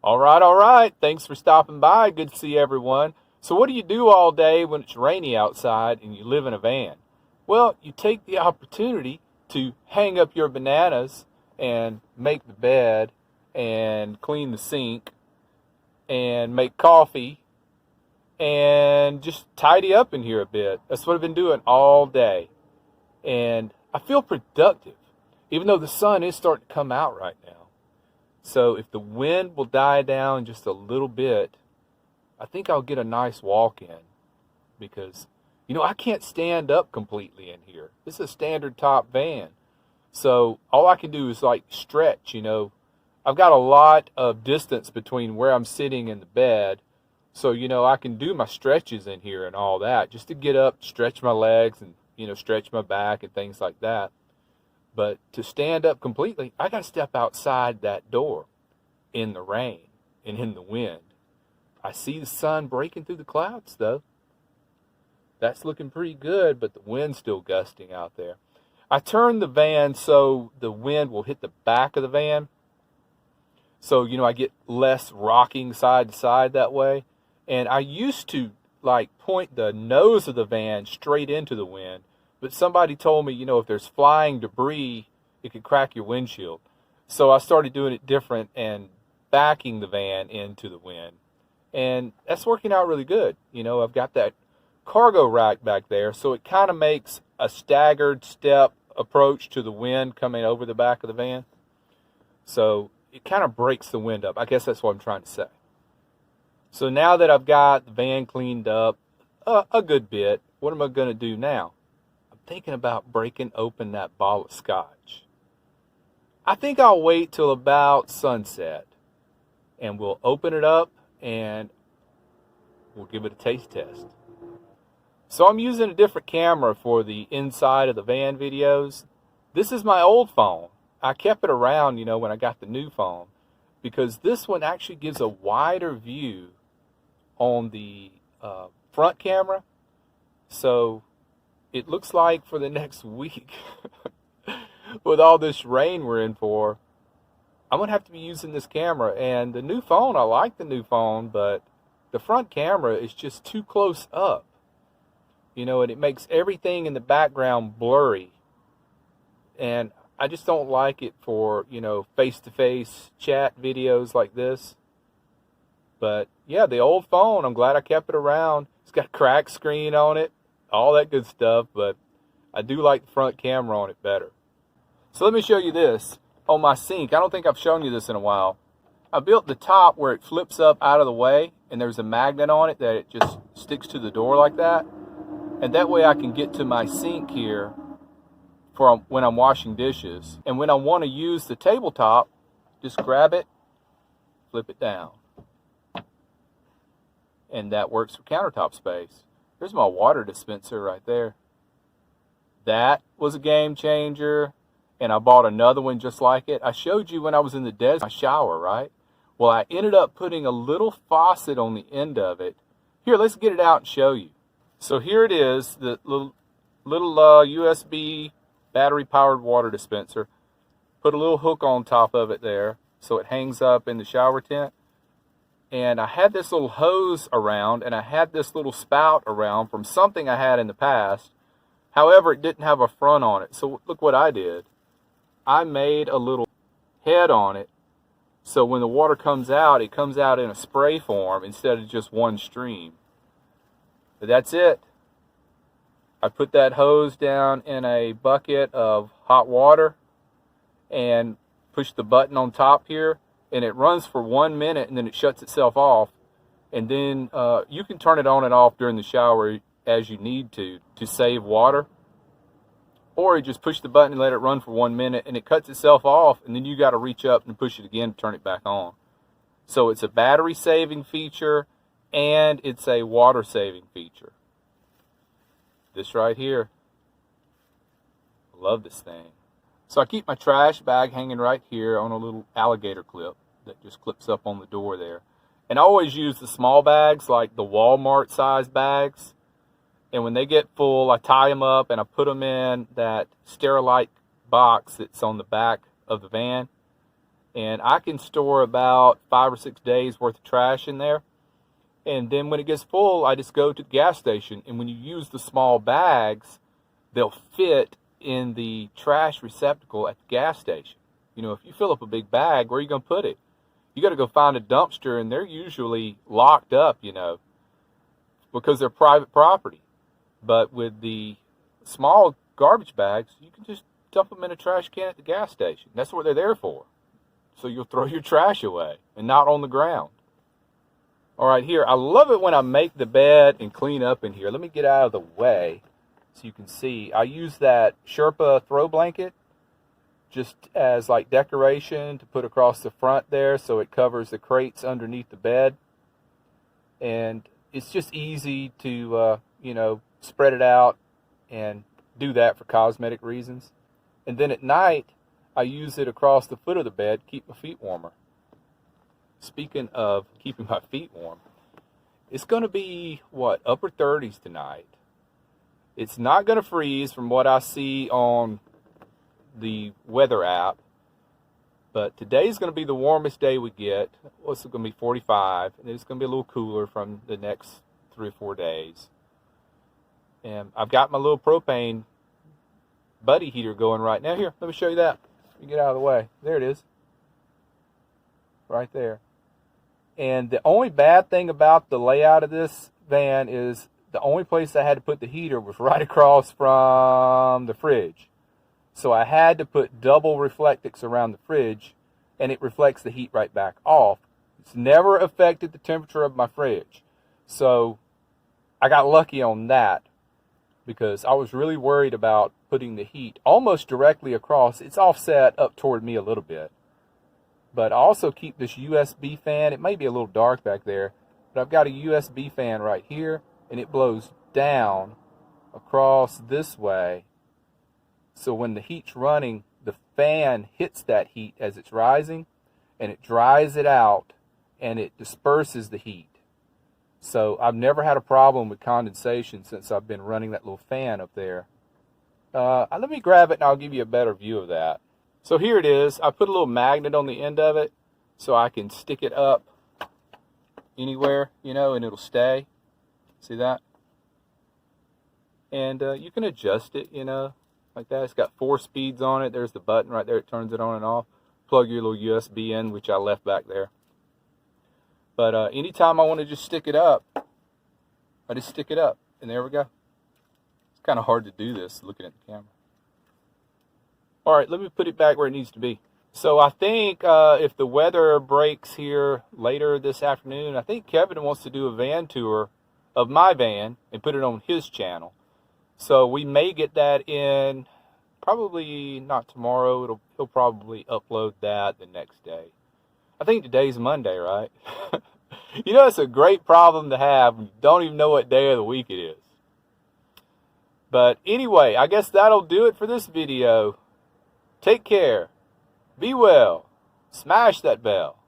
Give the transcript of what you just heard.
All right. Thanks for stopping by. Good to see everyone. So, what do you do all day when it's rainy outside and you live in a van? Well, you take the opportunity to hang up your bananas and make the bed and clean the sink and make coffee and just tidy up in here a bit. That's what I've been doing all day. And I feel productive, even though the sun is starting to come out right now. So if the wind will die down just a little bit, I think I'll get a nice walk in because, I can't stand up completely in here. This is a standard top van. So all I can do is like stretch. I've got a lot of distance between where I'm sitting in the bed. So, I can do my stretches in here and all that just to get up, stretch my legs and, stretch my back and things like that. But to stand up completely, I got to step outside that door in the rain and in the wind. I see the sun breaking through the clouds, though. That's looking pretty good, but the wind's still gusting out there. I turned the van so the wind will hit the back of the van. So, I get less rocking side to side that way. And I used to, point the nose of the van straight into the wind. But somebody told me, if there's flying debris, it could crack your windshield. So I started doing it different and backing the van into the wind. And that's working out really good. I've got that cargo rack back there, so it kind of makes a staggered step approach to the wind coming over the back of the van. So it kind of breaks the wind up. I guess that's what I'm trying to say. So now that I've got the van cleaned up a good bit, what am I going to do now? I'm thinking about breaking open that bottle of scotch. I think I'll wait till about sunset and we'll open it up and we'll give it a taste test. So I'm using a different camera for the inside of the van videos. This is my old phone. I kept it around, when I got the new phone, because this one actually gives a wider view on the front camera. So it looks like for the next week, with all this rain we're in for, I'm going to have to be using this camera. And the new phone, I like the new phone, but the front camera is just too close up. And it makes everything in the background blurry. And I just don't like it for, face-to-face chat videos like this. But, yeah, the old phone, I'm glad I kept it around. It's got a cracked screen on it, all that good stuff. But I do like the front camera on it better. So let me show you this on my sink. I don't think I've shown you this in a while. I built the top where it flips up out of the way, and there's a magnet on it that it just sticks to the door like that. And that way I can get to my sink here for when I'm washing dishes. And when I want to use the tabletop, just grab it, flip it down. And that works for countertop space. There's my water dispenser right there. That was a game changer. And I bought another one just like it. I showed you when I was in the desert, my shower, right? Well, I ended up putting a little faucet on the end of it. Here, let's get it out and show you. So here it is, the little USB battery-powered water dispenser. Put a little hook on top of it there so it hangs up in the shower tent. And I had this little hose around, and I had this little spout around from something I had in the past. However, it didn't have a front on it. So look what I did. I made a little head on it, so when the water comes out, it comes out in a spray form instead of just one stream. But that's it. I put that hose down in a bucket of hot water and push the button on top here, and it runs for 1 minute and then it shuts itself off. And then you can turn it on and off during the shower as you need to save water. Or you just push the button and let it run for 1 minute and it cuts itself off, and then you got to reach up and push it again to turn it back on. So it's a battery saving feature and it's a water saving feature. This right here. I love this thing. So I keep my trash bag hanging right here on a little alligator clip that just clips up on the door there. And I always use the small bags, like the Walmart size bags. And when they get full, I tie them up and I put them in that Sterilite box that's on the back of the van. And I can store about 5 or 6 days worth of trash in there. And then when it gets full, I just go to the gas station. And when you use the small bags, they'll fit in the trash receptacle at the gas station. You know, if you fill up a big bag, where are you going to put it? You got to go find a dumpster, and they're usually locked up, you know, because they're private property. But with the small garbage bags, you can just dump them in a trash can at the gas station. That's what they're there for. So you'll throw your trash away and not on the ground. All right, here, I love it when I make the bed and clean up in here. Let me get out of the way so you can see. I use that Sherpa throw blanket just as like decoration to put across the front there so it covers the crates underneath the bed. And it's just easy to, you know, spread it out and do that for cosmetic reasons. And then at night, I use it across the foot of the bed to keep my feet warmer. Speaking of keeping my feet warm, it's going to be, what, upper 30s tonight. It's not going to freeze from what I see on the weather app, but today's going to be the warmest day we get. Well, it's going to be 45, and it's going to be a little cooler from the next 3 or 4 days. And I've got my little propane buddy heater going right now. Here, let me show you that. You get out of the way. There it is. Right there. And the only bad thing about the layout of this van is the only place I had to put the heater was right across from the fridge. So I had to put double Reflectix around the fridge, and it reflects the heat right back off. It's never affected the temperature of my fridge. So I got lucky on that because I was really worried about putting the heat almost directly across. It's offset up toward me a little bit. But I also keep this USB fan. It may be a little dark back there, but I've got a USB fan right here, and it blows down across this way. So when the heat's running, the fan hits that heat as it's rising, and it dries it out, and it disperses the heat. So I've never had a problem with condensation since I've been running that little fan up there. Let me grab it, and I'll give you a better view of that. So here it is. I put a little magnet on the end of it so I can stick it up anywhere, you know, and it'll stay. See that? And you can adjust it, you know, like that. It's got 4 speeds on it. There's the button right there. It turns it on and off. Plug your little USB in, which I left back there. But anytime I want to just stick it up, I just stick it up. And there we go. It's kind of hard to do this looking at the camera. All right, let me put it back where it needs to be. So I think if the weather breaks here later this afternoon, I think Kevin wants to do a van tour of my van and put it on his channel. So we may get that in, probably not tomorrow. He'll probably upload that the next day. I think today's Monday, right? You know, it's a great problem to have when you don't even know what day of the week it is. But anyway, I guess that'll do it for this video. Take care. Be well. Smash that bell.